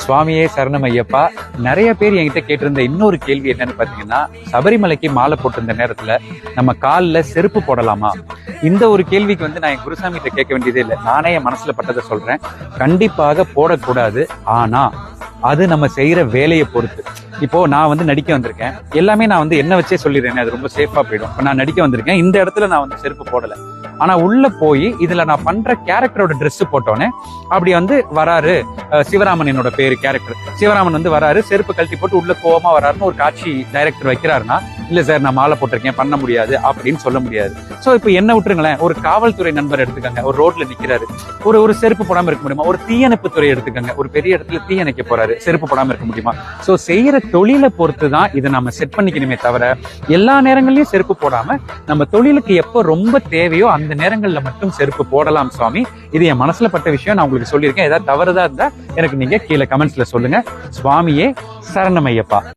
சுவாமியே சரணம் ஐயப்பா. நிறைய பேர் என்கிட்ட கேட்டிருந்த இன்னொரு கேள்வி என்னன்னு பாத்தீங்கன்னா, சபரிமலைக்கு மாலை போட்டிருந்த நேரத்துல நம்ம காலில் செருப்பு போடலாமா? இந்த ஒரு கேள்விக்கு நான் என் குருசாமி கிட்ட கேட்க வேண்டியதே இல்லை. நானே என் மனசுல பட்டதை சொல்றேன். கண்டிப்பாக போடக்கூடாது. ஆனா அது நம்ம செய்யற வேலையை பொறுத்து. இப்போ நான் நடிக்க வந்திருக்கேன். எல்லாமே நான் என்ன வச்சே சொல்லிடுறேன், அது ரொம்ப சேஃபா போயிடும். இப்போ நான் நடிக்க வந்திருக்கேன், இந்த இடத்துல நான் செருப்பு போடல. ஆனா உள்ள போய் இதுல நான் பண்ற கேரக்டரோட ட்ரெஸ் போட்டோன்னே அப்படி வராரு சிவராமன், என்னோட பேரு கேரக்டர் சிவராமன் வராரு, செருப்பு கழட்டி போட்டு உள்ள கோவமா வராருன்னு ஒரு காட்சி டைரக்டர் வைக்கிறாருன்னா, இல்ல சார் நான் மாலை போட்டிருக்கேன் பண்ண முடியாது அப்படின்னு சொல்ல முடியாது. சோ இப்போ என்ன விட்டுருங்களேன், ஒரு காவல்துறை நண்பர் எடுத்துக்கங்க, ஒரு ரோட்ல நிக்கிறாரு, ஒரு செருப்பு போடாம இருக்க முடியுமா? ஒரு தீயணைப்பு துறை எடுத்துக்கங்க, ஒரு பெரிய இடத்துல தீயணைக்க போறாரு, செருப்பு போடாம இருக்க முடியுமா? சோ செய்யற தொழிலை பொறுத்து தான் இதை நம்ம செட் பண்ணிக்கணுமே தவிர எல்லா நேரங்கள்லயும் செருப்பு போடாம நம்ம தொழிலுக்கு எப்போ ரொம்ப தேவையோ அந்த நேரங்கள்ல மட்டும் செருப்பு போடலாம் சுவாமி. இது என் மனசுல பட்ட விஷயம், நான் உங்களுக்கு சொல்லியிருக்கேன். ஏதாவது தவறுதா இருந்தா எனக்கு நீங்க கீழே கமெண்ட்ஸ்ல சொல்லுங்க. சுவாமியே சரணம் ஐயப்பா.